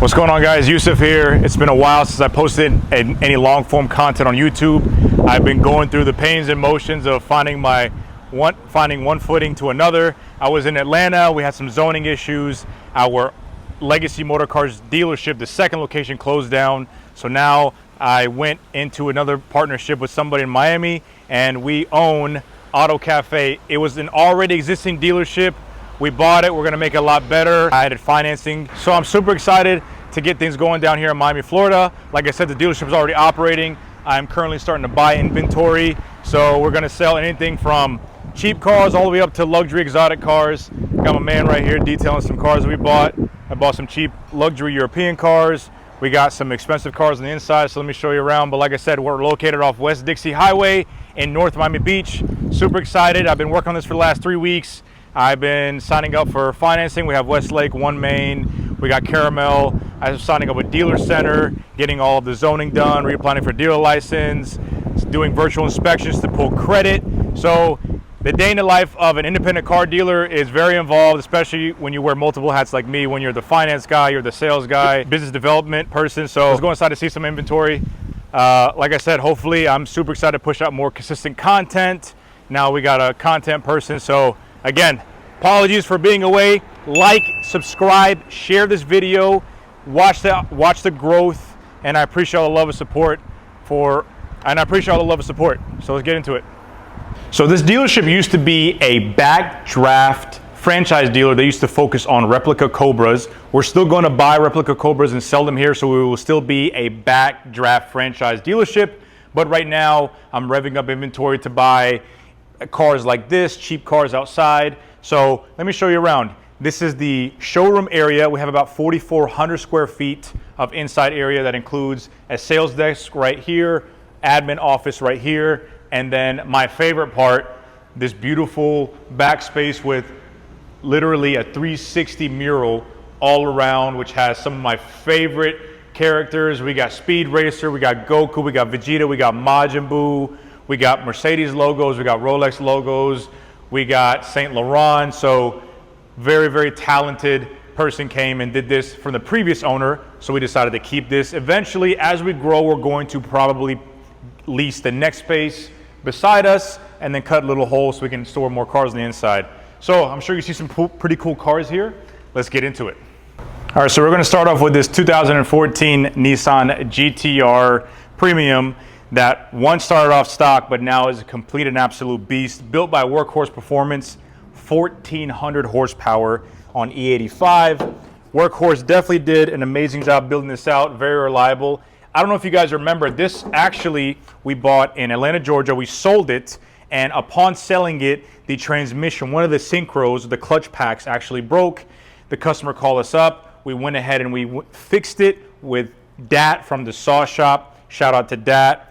What's going on, guys? Yusuf here. It's been a while since I posted any long form content on YouTube. I've been going through the pains and motions of finding one footing to another. I was in Atlanta. We had some zoning issues. Our Legacy Motor Cars dealership, the second location, closed down. So now I went into another partnership with somebody in Miami, and we own Auto Cafe. It was an already existing dealership. We bought it. We're gonna make it a lot better. I added financing. So I'm super excited to get things going down here in Miami, Florida. Like I said, the dealership is already operating. I'm currently starting to buy inventory. So we're gonna sell anything from cheap cars all the way up to luxury exotic cars. Got my man right here detailing some cars we bought. I bought some cheap luxury European cars. We got some expensive cars on the inside, so let me show you around. But like I said, we're located off West Dixie Highway in North Miami Beach. Super excited. I've been working on this for the last 3 weeks. I've been signing up for financing. We have Westlake, One Main, we got Caramel. I was signing up with Dealer Center, getting all of the zoning done, reapplying for dealer license, doing virtual inspections to pull credit. So the day in the life of an independent car dealer is very involved, especially when you wear multiple hats like me, when you're the finance guy, you're the sales guy, business development person. So let's go inside to see some inventory. Like I said, hopefully I'm super excited to push out more consistent content. Now we got a content person. So again, apologies for being away. Like, subscribe, share this video, watch the growth, and I appreciate all the love and support So let's get into it. So this dealership used to be a backdraft franchise dealer. They used to focus on replica Cobras. We're still going to buy replica Cobras and sell them here, so we will still be a backdraft franchise dealership. But right now, I'm revving up inventory to buy cars like this, cheap cars outside. So let me show you around. This is the showroom area. We have about 4,400 square feet of inside area that includes a sales desk right here, admin office right here, and then my favorite part, this beautiful backspace with literally a 360 mural all around, which has some of my favorite characters. We got Speed Racer, we got Goku, we got Vegeta, we got Majin Buu, we got Mercedes logos, we got Rolex logos, we got Saint Laurent. So very, very talented person came and did this from the previous owner. So we decided to keep this. Eventually, as we grow, we're going to probably lease the next space beside us and then cut little holes so we can store more cars on the inside. So I'm sure you see some pretty cool cars here. Let's get into it. All right, so we're gonna start off with this 2014 Nissan GTR Premium that once started off stock, but now is a complete and absolute beast, built by Workhorse Performance, 1,400 horsepower on E85. Workhorse definitely did an amazing job building this out, very reliable. I don't know if you guys remember, this actually we bought in Atlanta, Georgia. We sold it, and upon selling it, the transmission, one of the synchros, the clutch packs actually broke. The customer called us up. We went ahead and we fixed it with Dat from the saw shop. Shout out to Dat.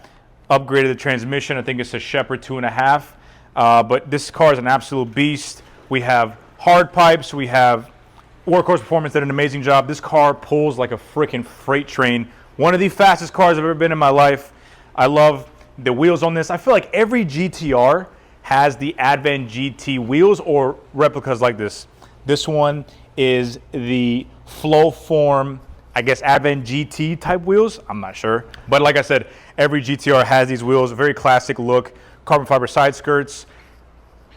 Upgraded the transmission. I think it's a Shepherd 2.5. But this car is an absolute beast. We have hard pipes. We have Workhorse Performance did an amazing job. This car pulls like a freaking freight train. One of the fastest cars I've ever been in my life. I love the wheels on this. I feel like every GTR has the Advent GT wheels or replicas like this. This one is the Flow Form, I guess, Advent GT type wheels. I'm not sure. But like I said, every GTR has these wheels, a very classic look, carbon fiber side skirts.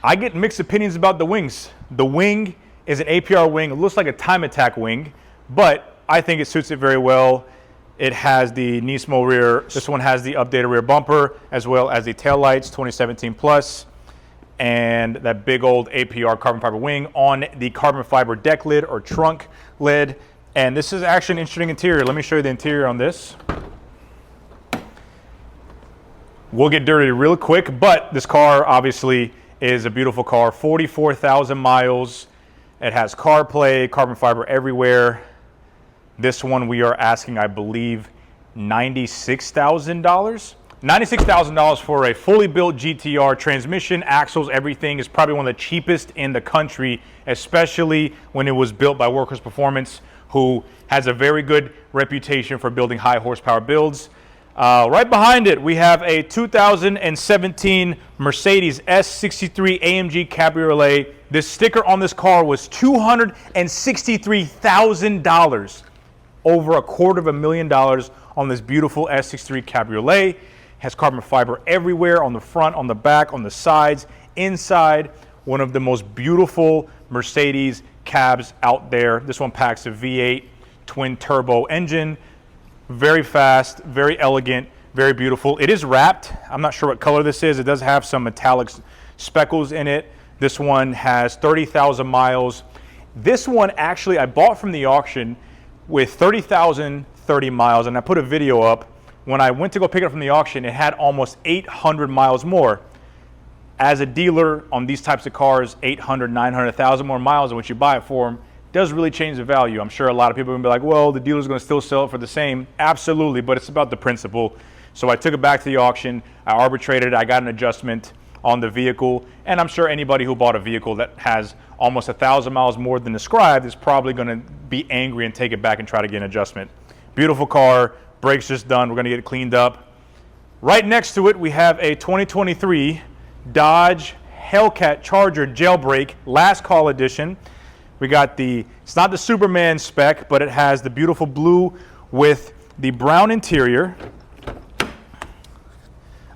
I get mixed opinions about the wings. The wing is an APR wing. It looks like a Time Attack wing, but I think it suits it very well. It has the Nismo rear. This one has the updated rear bumper, as well as the taillights, 2017 plus, and that big old APR carbon fiber wing on the carbon fiber deck lid or trunk lid. And this is actually an interesting interior. Let me show you the interior on this. We'll get dirty real quick, but this car obviously is a beautiful car. 44,000 miles. It has CarPlay, carbon fiber everywhere. This one we are asking, I believe, $96,000. $96,000 for a fully built GTR. Transmission, axles, everything is probably one of the cheapest in the country, especially when it was built by Workhorse Performance, who has a very good reputation for building high horsepower builds. Right behind it, we have a 2017 Mercedes S63 AMG Cabriolet. This sticker on this car was $263,000. over $250,000 on this beautiful S63 Cabriolet. Has carbon fiber everywhere, on the front, on the back, on the sides, inside. One of the most beautiful Mercedes cabs out there. This one packs a V8 twin turbo engine. Very fast, very elegant, very beautiful. It is wrapped. I'm not sure what color this is. It does have some metallic speckles in it. This one has 30,000 miles. This one actually I bought from the auction with 30,030 miles, and I put a video up. When I went to go pick it up from the auction, it had almost 800 miles more. As a dealer on these types of cars, 800, 900, 1,000 more miles than what you buy it for does really change the value. I'm sure a lot of people are going to be like, well, the dealer's going to still sell it for the same. Absolutely, but it's about the principle. So I took it back to the auction. I arbitrated. I got an adjustment on the vehicle. And I'm sure anybody who bought a vehicle that has almost 1,000 miles more than described is probably going to be angry and take it back and try to get an adjustment. Beautiful car. Brakes just done. We're going to get it cleaned up. Right next to it, we have a 2023 Dodge Hellcat Charger Jailbreak Last Call Edition. We got it's not the Superman spec, but it has the beautiful blue with the brown interior.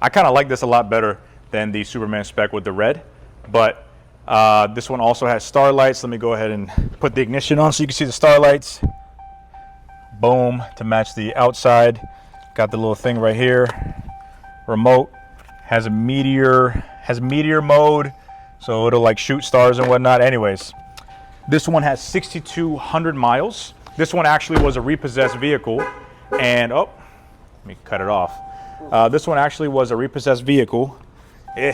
I kind of like this a lot better than the Superman spec with the red, but this one also has starlights. Let me go ahead and put the ignition on so you can see the starlights. Boom, to match the outside. Got the little thing right here. Remote. Has a meteor mode, so it'll like shoot stars and whatnot. Anyways, this one has 6,200 miles. This one actually was a repossessed vehicle, and let me cut it off. This one actually was a repossessed vehicle. All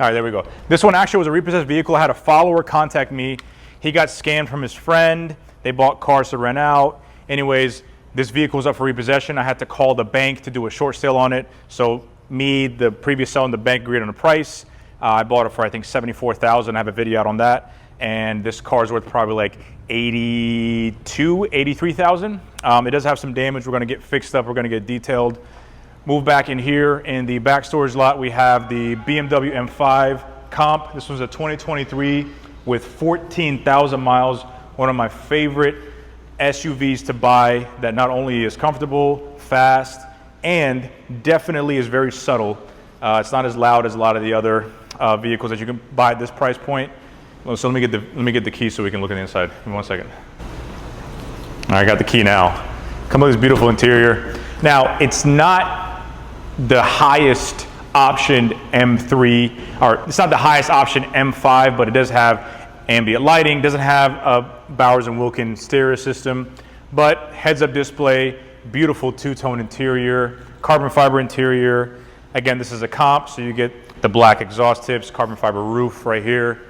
right, there we go. This one actually was a repossessed vehicle. I had a follower contact me. He got scammed from his friend. They bought cars to rent out. Anyways, this vehicle was up for repossession. I had to call the bank to do a short sale on it. So me, the previous seller, and the bank agreed on the price. I bought it for I think $74,000. I have a video out on that. And this car is worth probably like $83,000. It does have some damage. We're going to get fixed up. We're going to get detailed. Move back in here. In the back storage lot, we have the BMW M5 Comp. This was a 2023 with 14,000 miles. One of my favorite SUVs to buy that not only is comfortable, fast, and definitely is very subtle. It's not as loud as a lot of the other vehicles that you can buy at this price point. So let me get the key so we can look at the inside. Give me 1 second. All right, I got the key now. Come with this beautiful interior. Now, it's not the highest option M3, or it's not the highest option M5, but it does have ambient lighting. Doesn't have a Bowers & Wilkins stereo system, but heads-up display, beautiful two-tone interior, carbon fiber interior. Again, this is a comp, so you get the black exhaust tips, carbon fiber roof right here.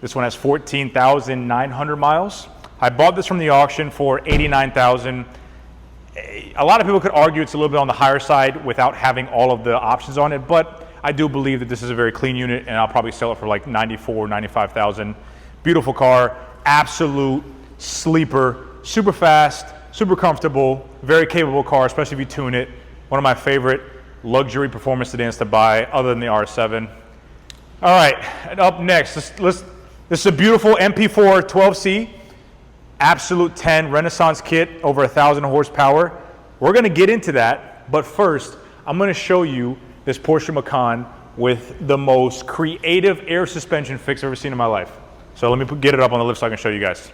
This one has 14,900 miles. I bought this from the auction for $89,000. A lot of people could argue it's a little bit on the higher side without having all of the options on it, but I do believe that this is a very clean unit, and I'll probably sell it for like $94,000, $95,000. Beautiful car, absolute sleeper, super fast, super comfortable, very capable car, especially if you tune it. One of my favorite luxury performance sedans to buy, other than the R7. All right, and up next, this is a beautiful MP4 12C, absolute 10 Renaissance kit, over 1,000 horsepower. We're gonna get into that, but first, I'm gonna show you this Porsche Macan with the most creative air suspension fix I've ever seen in my life. So let me get it up on the lift so I can show you guys.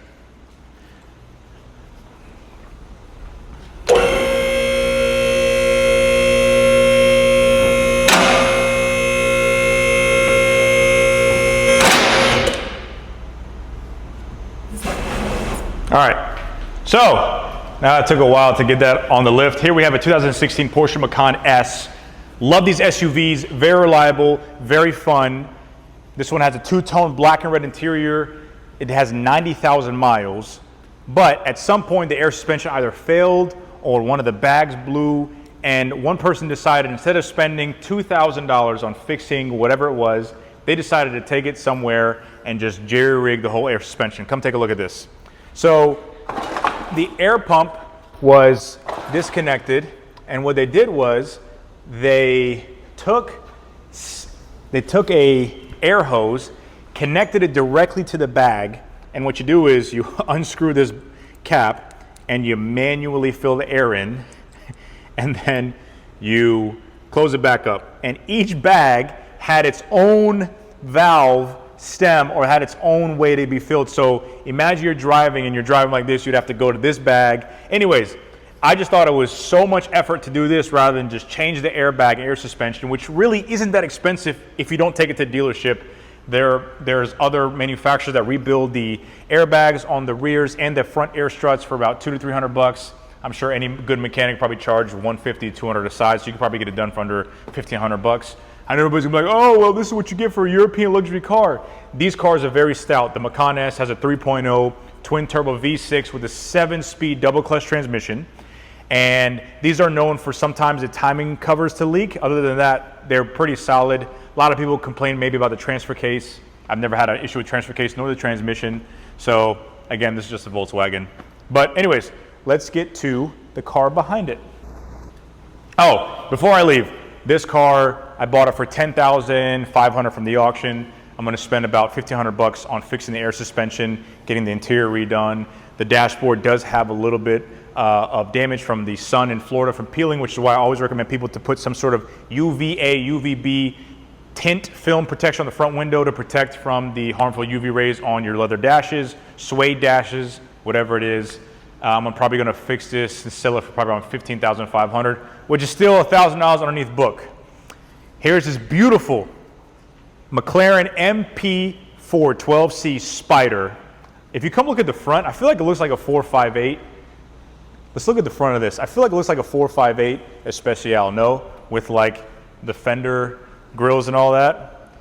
All right, so now it took a while to get that on the lift. Here we have a 2016 Porsche Macan S. Love these SUVs, very reliable, very fun. This one has a two-tone black and red interior. It has 90,000 miles, but at some point the air suspension either failed or one of the bags blew, and one person decided instead of spending $2,000 on fixing whatever it was, they decided to take it somewhere and just jerry-rig the whole air suspension. Come take a look at this. So the air pump was disconnected, and what they did was they took a air hose, connected it directly to the bag, and what you do is you unscrew this cap and you manually fill the air in, and then you close it back up. And each bag had its own valve stem or had its own way to be filled. So imagine you're driving and you're driving like this, you'd have to go to this bag. Anyways, I just thought it was so much effort to do this rather than just change the airbag and air suspension, which really isn't that expensive if you don't take it to the dealership. There's other manufacturers that rebuild the airbags on the rears and the front air struts for about $200 to $300. I'm sure any good mechanic probably charge $150 to $200 a side, so you can probably get it done for under $1,500. I know everybody's gonna be like, oh, well, this is what you get for a European luxury car. These cars are very stout. The Macan S has a 3.0 twin turbo V6 with a 7-speed double clutch transmission. And these are known for sometimes the timing covers to leak. Other than that, they're pretty solid. A lot of people complain maybe about the transfer case. I've never had an issue with transfer case nor the transmission. So again, this is just a Volkswagen. But anyways, let's get to the car behind it. Oh, before I leave, this car, I bought it for $10,500 from the auction. I'm gonna spend about $1,500 on fixing the air suspension, getting the interior redone. The dashboard does have a little bit of damage from the sun in Florida from peeling, which is why I always recommend people to put some sort of UVA, UVB tint film protection on the front window to protect from the harmful UV rays on your leather dashes, suede dashes, whatever it is. I'm probably gonna fix this and sell it for probably around $15,500, which is still $1,000 underneath book. Here's this beautiful McLaren MP4 12C Spider. If you come look at the front, I feel like it looks like a 458. Let's look at the front of this. I feel like it looks like a 458 Especial, no? With like the fender grills and all that.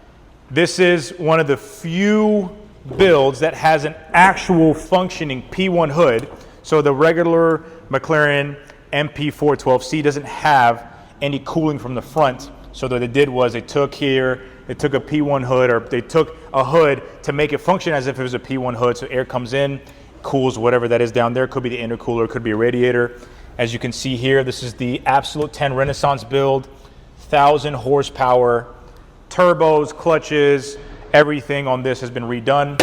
This is one of the few builds that has an actual functioning P1 hood. So the regular McLaren MP4 12C doesn't have any cooling from the front. So what they did was they took a P1 hood, or they took a hood to make it function as if it was a P1 hood. So air comes in, cools whatever that is down there. Could be the intercooler, could be a radiator. As you can see here, this is the Absolute 10 Renaissance build, 1,000 horsepower, turbos, clutches, everything on this has been redone.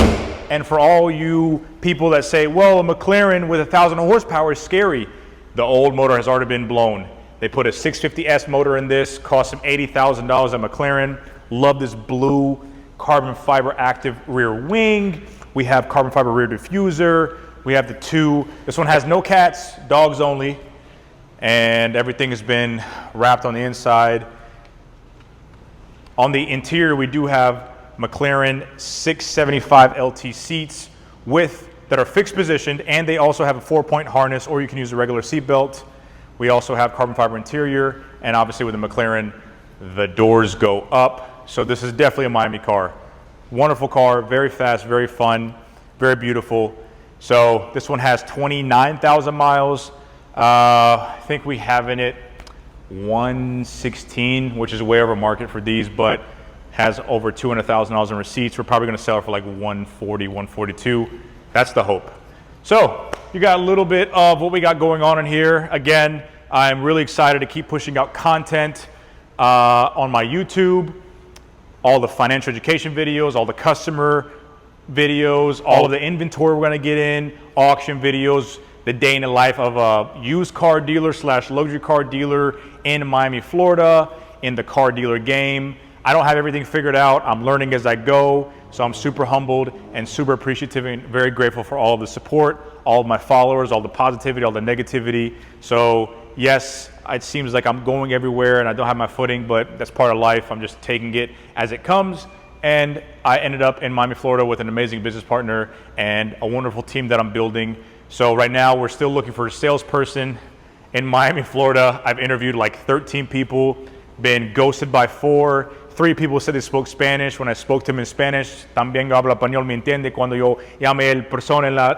And for all you people that say, well, a McLaren with 1,000 horsepower is scary, the old motor has already been blown. They put a 650S motor in this, cost them $80,000 at McLaren. Love this blue carbon fiber active rear wing. We have carbon fiber rear diffuser. We have the two. This one has no cats, dogs only. And everything has been wrapped on the inside. On the interior, we do have McLaren 675 LT seats that are fixed positioned, and they also have a 4-point harness, or you can use a regular seat belt. We also have carbon fiber interior, and obviously with the McLaren, the doors go up. So this is definitely a Miami car. Wonderful car, very fast, very fun, very beautiful. So this one has 29,000 miles. I think we have in it 116, which is way over market for these, but has over $200,000 in receipts. We're probably gonna sell it for like 140, 142. That's the hope. So you got a little bit of what we got going on in here. Again, I'm really excited to keep pushing out content on my YouTube, all the financial education videos, all the customer videos, all of the inventory we're gonna get in, auction videos, the day in the life of a used car dealer / luxury car dealer in Miami, Florida, in the car dealer game. I don't have everything figured out. I'm learning as I go. So I'm super humbled and super appreciative and very grateful for all of the support, all of my followers, all the positivity, all the negativity. So yes, it seems like I'm going everywhere and I don't have my footing, but that's part of life. I'm just taking it as it comes. And I ended up in Miami, Florida with an amazing business partner and a wonderful team that I'm building. So right now we're still looking for a salesperson in Miami, Florida. I've interviewed like 13 people, been ghosted by 4. 3 people said they spoke Spanish. When I spoke to them in Spanish, también yo hablo español, me entiende. Cuando yo llamé el persona en la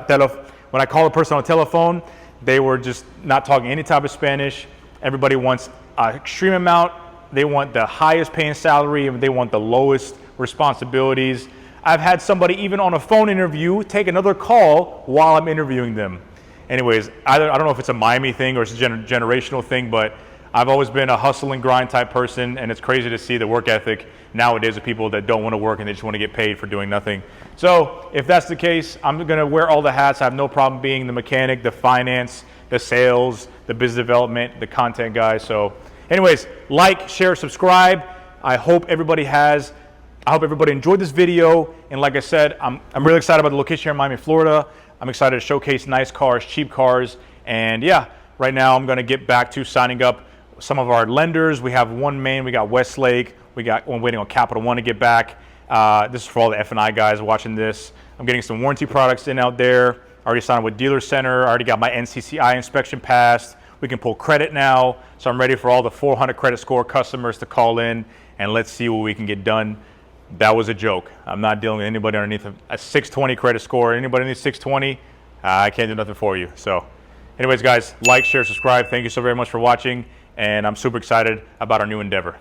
when I call a person on the telephone, they were just not talking any type of Spanish. Everybody wants an extreme amount. They want the highest paying salary and they want the lowest responsibilities. I've had somebody even on a phone interview take another call while I'm interviewing them. Anyways, I don't know if it's a Miami thing or it's a generational thing, but I've always been a hustle and grind type person, and it's crazy to see the work ethic nowadays of people that don't want to work and they just want to get paid for doing nothing. So if that's the case, I'm going to wear all the hats. I have no problem being the mechanic, the finance, the sales, the business development, the content guy. So anyways, like, share, subscribe. I hope everybody enjoyed this video. And like I said, I'm really excited about the location here in Miami, Florida. I'm excited to showcase nice cars, cheap cars. And yeah, right now I'm going to get back to signing up some of our lenders. We have one main, we got Westlake. We got one waiting on Capital One to get back. This is for all the F&I guys watching this. I'm getting some warranty products in out there. I already signed up with Dealer Center. I already got my NCCI inspection passed. We can pull credit now. So I'm ready for all the 400 credit score customers to call in, and let's see what we can get done. That was a joke. I'm not dealing with anybody underneath a 620 credit score. Anybody underneath 620, I can't do nothing for you. So anyways, guys, like, share, subscribe. Thank you so very much for watching, and I'm super excited about our new endeavor.